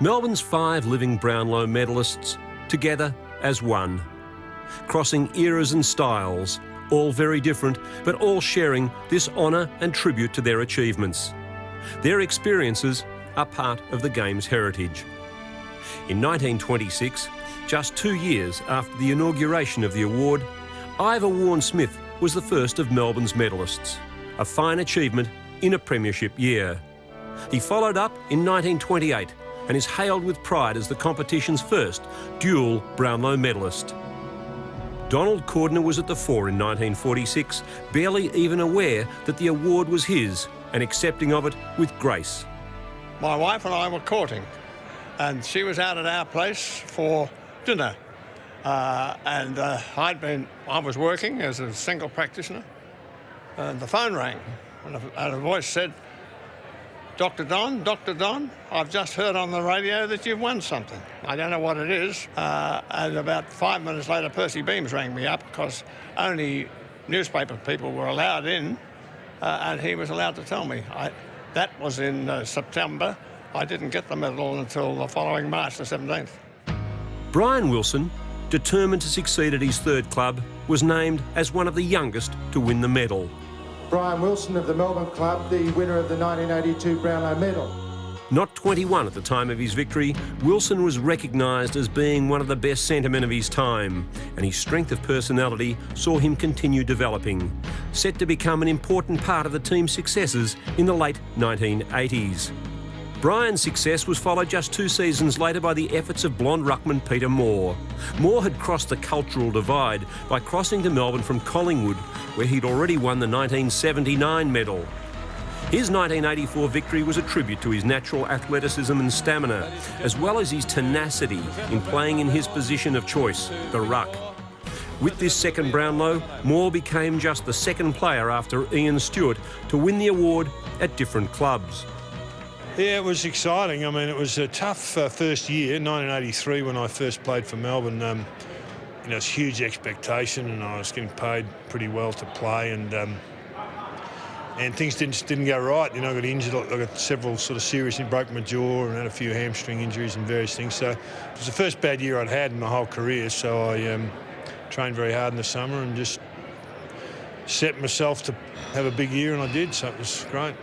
Melbourne's 5 living Brownlow medalists, together as one. Crossing eras and styles, all very different, but all sharing this honour and tribute to their achievements. Their experiences are part of the game's heritage. In 1926, just 2 years after the inauguration of the award, Ivor Warne-Smith was the first of Melbourne's medalists, a fine achievement in a premiership year. He followed up in 1928 and is hailed with pride as the competition's first dual Brownlow medalist. Donald Cordner was at the fore in 1946, barely even aware that the award was his and accepting of it with grace. My wife and I were courting, and she was out at our place for dinner. I was working as a single practitioner, and the phone rang, and a voice said, Dr. Don, I've just heard on the radio that you've won something. I don't know what it is. And about 5 minutes later, Percy Beams rang me up because only newspaper people were allowed in, and he was allowed to tell me. That was in September. I didn't get the medal until the following March the 17th. Brian Wilson, determined to succeed at his third club, was named as one of the youngest to win the medal. Brian Wilson of the Melbourne club, the winner of the 1982 Brownlow medal. Not 21 at the time of his victory, Wilson was recognised as being one of the best centremen of his time, and his strength of personality saw him continue developing, set to become an important part of the team's successes in the late 1980s. Brian's success was followed just 2 seasons later by the efforts of blonde ruckman Peter Moore. Moore had crossed the cultural divide by crossing to Melbourne from Collingwood, where he'd already won the 1979 medal. His 1984 victory was a tribute to his natural athleticism and stamina, as well as his tenacity in playing in his position of choice, the ruck. With this second Brownlow, Moore became just the second player after Ian Stewart to win the award at different clubs. Yeah, it was exciting. I mean, it was a tough first year, 1983, when I first played for Melbourne. It's huge expectation, and I was getting paid pretty well to play, and things didn't go right. I got injured. I got several sort of serious, broke my jaw and had a few hamstring injuries and various things. So it was the first bad year I'd had in my whole career. So I trained very hard in the summer and just set myself to have a big year, and I did. So it was great.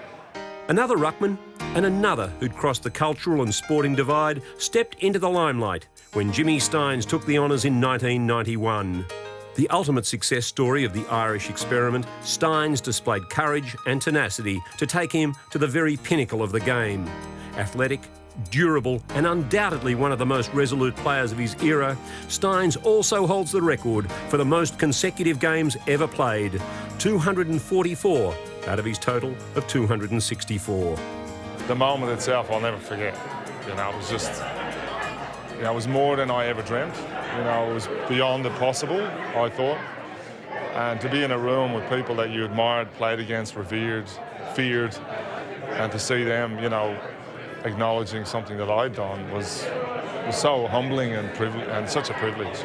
Another ruckman and another who'd crossed the cultural and sporting divide stepped into the limelight when Jimmy Stynes took the honours in 1991. The ultimate success story of the Irish experiment, Stynes displayed courage and tenacity to take him to the very pinnacle of the game. Athletic, durable and undoubtedly one of the most resolute players of his era, Stynes also holds the record for the most consecutive games ever played, 244 out of his total of 264. The moment itself I'll never forget. It was just, it was more than I ever dreamt. It was beyond the possible, I thought. And to be in a room with people that you admired, played against, revered, feared, and to see them, acknowledging something that I'd done was so humbling and such a privilege.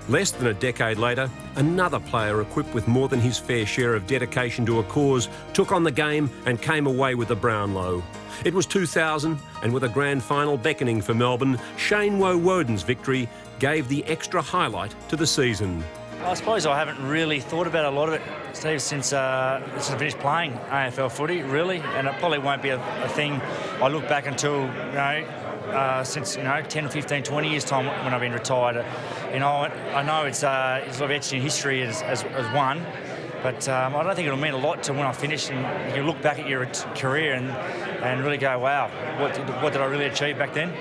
Less than a decade later, another player equipped with more than his fair share of dedication to a cause took on the game and came away with the Brownlow. It was 2000, and with a grand final beckoning for Melbourne, Shane Woewodin's victory gave the extra highlight to the season. I suppose I haven't really thought about a lot of it, Steve, since I finished playing AFL footy, really, and it probably won't be a thing I look back until, since 10, 15, 20 years' time when I've been retired. I know it's sort of etched in history as one, but I don't think it'll mean a lot to when I finish and you look back at your career and really go, wow, what did I really achieve back then?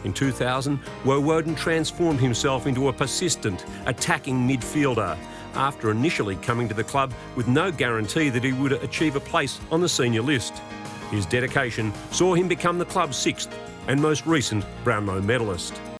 In 2000, Woewodin transformed himself into a persistent, attacking midfielder after initially coming to the club with no guarantee that he would achieve a place on the senior list. His dedication saw him become the club's 6th and most recent Brownlow medalist.